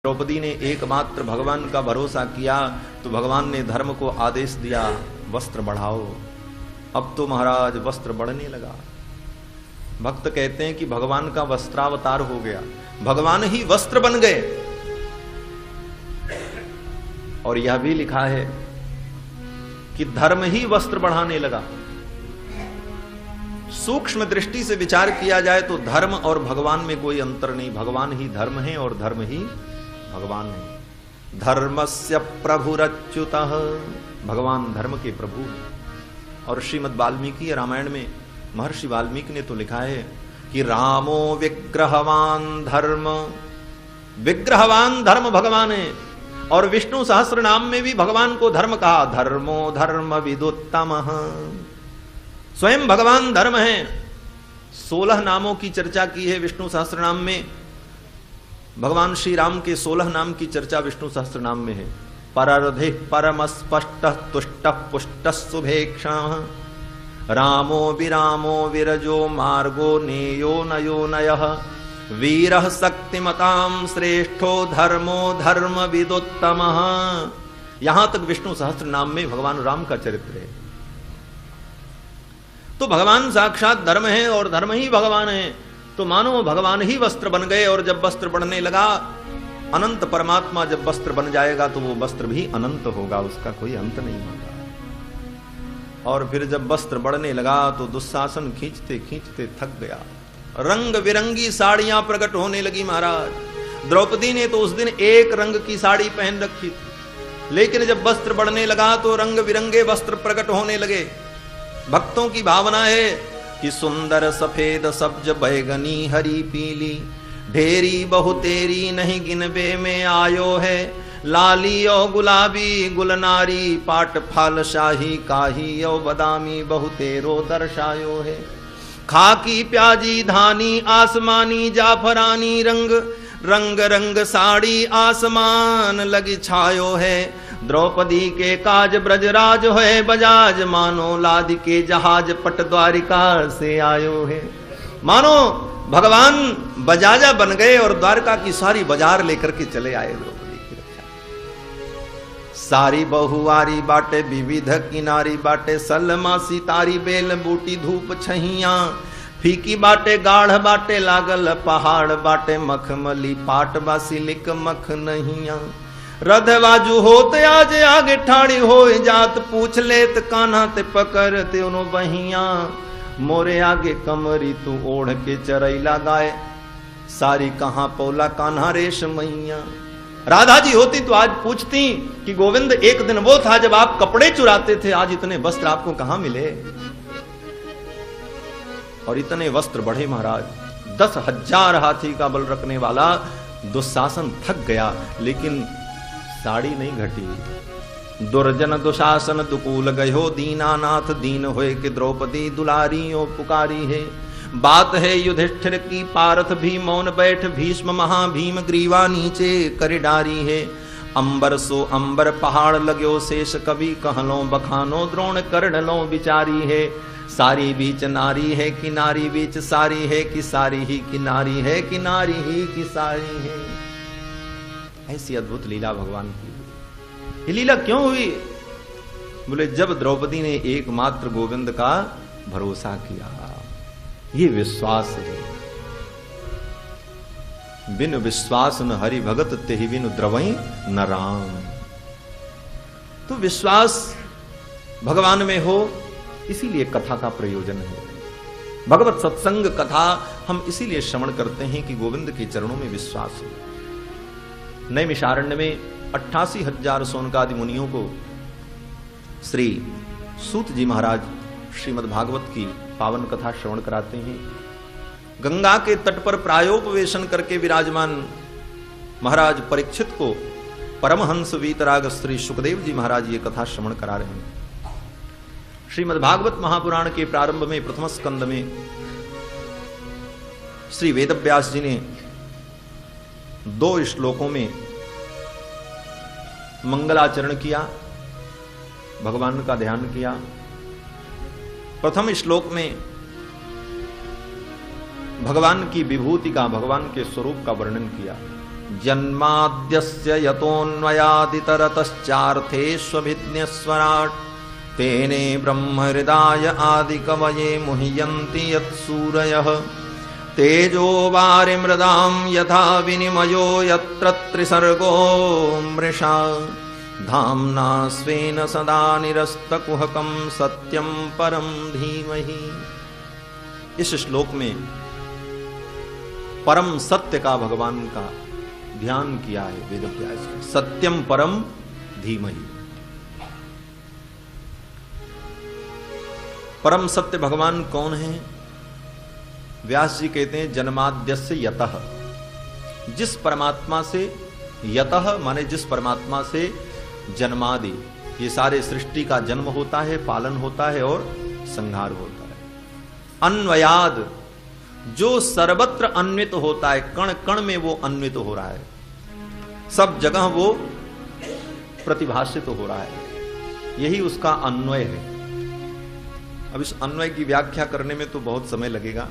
द्रौपदी ने एकमात्र भगवान का भरोसा किया तो भगवान ने धर्म को आदेश दिया, वस्त्र बढ़ाओ। अब तो महाराज वस्त्र बढ़ने लगा। भक्त कहते हैं कि भगवान का वस्त्रावतार हो गया, भगवान ही वस्त्र बन गए। और यह भी लिखा है कि धर्म ही वस्त्र बढ़ाने लगा। सूक्ष्म दृष्टि से विचार किया जाए तो धर्म और भगवान में कोई अंतर नहीं, भगवान ही धर्म है और धर्म ही भगवान है। धर्मस्य प्रभुरच्युतः, भगवान धर्म के प्रभु हैं। और श्रीमद् वाल्मीकि रामायण में महर्षि वाल्मीकि ने तो लिखा है कि रामो विग्रहवान धर्म, विग्रहवान धर्म भगवान है। और विष्णु सहस्त्र नाम में भी भगवान को धर्म कहा, धर्मो धर्म विदुत्तमः, स्वयं भगवान धर्म है। 16 नामों की चर्चा की है विष्णु सहस्त्र नाम में। भगवान श्री राम के 16 नाम की चर्चा विष्णु सहस्त्र नाम में है। परर्धि परम स्पष्ट तुष्ट पुष्ट शुभेक्षण, रामो विरामो विरजो मार्गो नेयो नयो नयः, वीरः शक्तिमतां श्रेष्ठो धर्मो धर्म विदुत्तमः। यहां तक विष्णु सहस्त्र नाम में भगवान राम का चरित्र है। तो भगवान साक्षात धर्म है और धर्म ही भगवान है। तो मानो भगवान ही वस्त्र बन गए। और जब वस्त्र बढ़ने लगा, अनंत परमात्मा जब वस्त्र बन जाएगा तो वो वस्त्र भी अनंत होगा, उसका कोई अंत नहीं होगा। और फिर जब वस्त्र बढ़ने लगा तो दुशासन खींचते खींचते थक गया। रंग बिरंगी साड़ियां प्रकट होने लगी महाराज। द्रौपदी ने तो उस दिन एक रंग की साड़ी पहन रखी थी, लेकिन जब वस्त्र बढ़ने लगा तो रंग बिरंगे वस्त्र प्रकट होने लगे। भक्तों की भावना है कि सुंदर सफेद सब्ज बैगनी हरी पीली, ढेरी बहुतेरी नहीं गिनबे में आयो है, लाली और गुलाबी गुलनारी पाट फाल शाही काही और बदामी बहुतेरो दर्शायो है, खाकी प्याजी धानी आसमानी जाफरानी रंग, रंग रंग साड़ी आसमान लगी छायो है, द्रौपदी के काज ब्रजराज है बजाज, मानो लाद के जहाज पट द्वारिका से आयो है। मानो भगवान बजाजा बन गए और द्वारका की सारी बाजार लेकर के चले आए द्रौपदी की रक्षा। सारी बहुआरी बाटे विविध किनारी बाटे, सलमा सितारी बेल बूटी धूप छहिया, फीकी बाटे गाढ़ बाटे लागल पहाड़ बाटे, मखमली पाट बासिलिक मख नहिया, रधवाजू होते आज आगे ठाड़ी हो जात, पूछ लेत कान्हा ते पकड़ ते उनो बहिया, मोरे आगे कमरी तू ओढ़ के चरैला गाय, सारी कहां पौला कान्हा रेश मैया। राधा जी होती तो आज पूछती कि गोविंद एक दिन वो था जब आप कपड़े चुराते थे, आज इतने वस्त्र आपको कहां मिले। और इतने वस्त्र बढ़े महाराज। 10,000 हाथी का बल रखने वाला दुशासन थक गया, लेकिन साड़ी नहीं घटी। दुर्जन दुशासन दुकूल गयो, दीनानाथ दीन होए कि द्रौपदी दुलारी ओ पुकारी है। बात है युधिष्ठिर की पारथ भी मौन बैठ, भीष्म महाभीम ग्रीवा नीचे कर डारी है। अंबर सो अंबर पहाड़ लाग्यो शेष, कवि कहलो बखानो द्रोण कर्ण लो विचारी है। सारी बीच नारी है कि नारी बीच सारी है, कि सारी ही कि नारी है, कि नारी ही कि सारी है। ऐसी अद्भुत लीला भगवान की। ये लीला क्यों हुई? बोले जब द्रौपदी ने एकमात्र गोविंद का भरोसा किया। ये विश्वास है। बिन विश्वास न हरि भगत तेहि बिनु द्रवई न राम। तो विश्वास भगवान में हो, इसीलिए कथा का प्रयोजन है। भगवत सत्संग कथा हम इसीलिए श्रवण करते हैं कि गोविंद के चरणों में विश्वास हो। नैमिषारण्य में 88,000 शौनकादि मुनियों को श्री सूत जी महाराज श्रीमद् भागवत की पावन कथा श्रवण कराते हैं। गंगा के तट पर प्रायोपवेशन करके विराजमान महाराज परीक्षित को परमहंस वीतराग श्री सुखदेव जी महाराज ये कथा श्रवण करा रहे हैं। श्रीमद् भागवत महापुराण के प्रारंभ में प्रथम स्कंद में श्री वेदव्यास जी ने 2 श्लोकों में मंगलाचरण किया, भगवान का ध्यान किया। प्रथम श्लोक में भगवान की विभूति का, भगवान के स्वरूप का वर्णन किया। जन्माद्यस्य यतोऽन्वयादितरतश्चार्थेष्वभिज्ञस्वराट् तेने ब्रह्महृदाय आदिकवये मुह्यन्ति यत्सूरयः तेजो वारिमृदां यथा विनिमयो यत्र त्रिसर्गो मृषा धाम्ना स्वेन सदा निरस्तकुहकं सत्यं परं धीमहि। इस श्लोक में परम सत्य का भगवान का ध्यान किया है वेदव्यास ने। सत्यम परम धीमहि। परम सत्य भगवान कौन है? व्यास जी कहते हैं जन्माद्यस्य यतः, जिस परमात्मा से, यतः माने जिस परमात्मा से जन्मादि ये सारे सृष्टि का जन्म होता है, पालन होता है और संहार होता है। अन्वयाद, जो सर्वत्र अन्वित होता है, कण कण में वो अन्वित हो रहा है, सब जगह वो प्रतिभाषित हो रहा है, यही उसका अन्वय है। अब इस अन्वय की व्याख्या करने में तो बहुत समय लगेगा।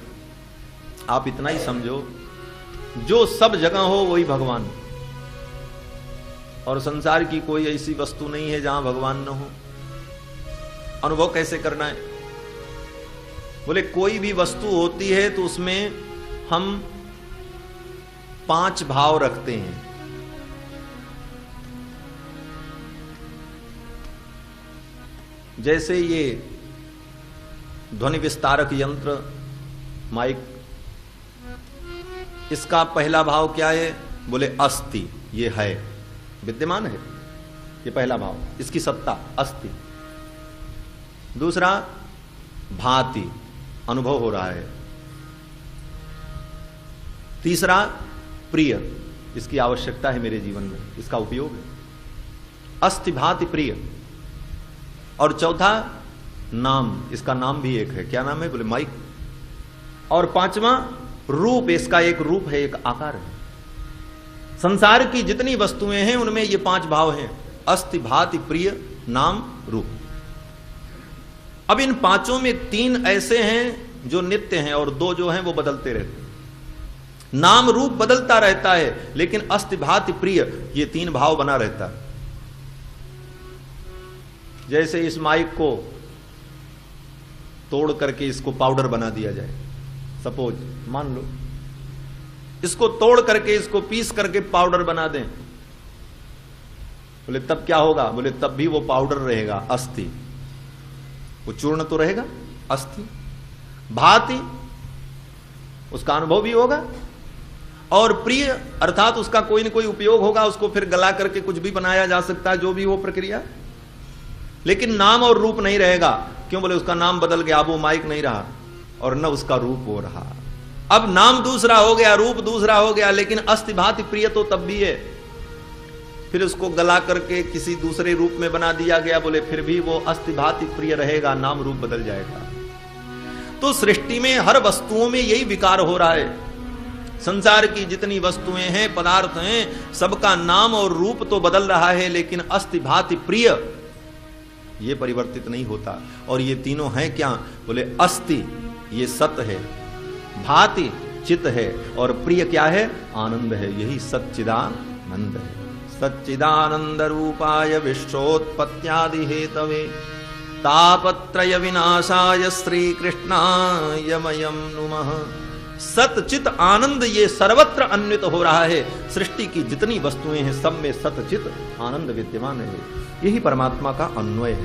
आप इतना ही समझो, जो सब जगह हो वही भगवान, और संसार की कोई ऐसी वस्तु नहीं है जहां भगवान न हो। अनुभव कैसे करना है? बोले कोई भी वस्तु होती है तो उसमें हम 5 भाव रखते हैं। जैसे ये ध्वनि विस्तारक यंत्र माइक, इसका पहला भाव क्या है? बोले अस्ति, ये है, विद्यमान है, ये पहला भाव, इसकी सत्ता अस्ति। दूसरा भाति, अनुभव हो रहा है। तीसरा प्रिय, इसकी आवश्यकता है मेरे जीवन में, इसका उपयोग है, अस्ति भाति प्रिय। और चौथा नाम, इसका नाम भी एक है, क्या नाम है? बोले माइक। और पांचवा रूप, इसका एक रूप है, एक आकार है। संसार की जितनी वस्तुएं हैं उनमें ये 5 भाव हैं, अस्ति भाति प्रिय नाम रूप। अब इन 5 में 3 ऐसे हैं जो नित्य हैं और 2 जो हैं वो बदलते रहते हैं। नाम रूप बदलता रहता है, लेकिन अस्ति भाति प्रिय ये 3 भाव बना रहता है। जैसे इस माइक को तोड़ करके इसको पाउडर बना दिया जाए, सपोज मान लो, इसको तोड़ करके इसको पीस करके पाउडर बना दें, बोले तब क्या होगा? बोले तब भी वो पाउडर रहेगा, अस्थि, वो चूर्ण तो रहेगा, अस्थि। भाति, उसका अनुभव भी होगा, और प्रिय अर्थात उसका कोई न कोई उपयोग होगा, उसको फिर गला करके कुछ भी बनाया जा सकता है, जो भी वो प्रक्रिया। लेकिन नाम और रूप नहीं रहेगा। क्यों? बोले उसका नाम बदल गया, अब वो माइक नहीं रहा और न उसका रूप हो रहा। अब नाम दूसरा हो गया, रूप दूसरा हो गया, लेकिन अस्ति भाति प्रिय तो तब भी है। फिर उसको गला करके किसी दूसरे रूप में बना दिया गया, बोले फिर भी वो अस्ति भाति प्रिय रहेगा, नाम रूप बदल जाएगा। तो सृष्टि में हर वस्तुओं में यही विकार हो रहा है। संसार की जितनी वस्तुएं हैं, पदार्थ हैं, सबका नाम और रूप तो बदल रहा है, लेकिन अस्ति भाति प्रिय ये परिवर्तित नहीं होता। और ये तीनों हैं क्या? बोले अस्ति ये सत है, भाति चित है, और प्रिय क्या है? आनंद है। यही सच्चिदानंद है। सच्चिदानंद रूपाय विश्वोत्पत्त्यादि हेतवे तापत्रय विनाशाय श्री कृष्णाय वयं नुमः। सतचित आनंद ये सर्वत्र अन्वित हो रहा है। सृष्टि की जितनी वस्तुएं हैं सब में सतचित आनंद विद्यमान है। यही परमात्मा का अन्वय है।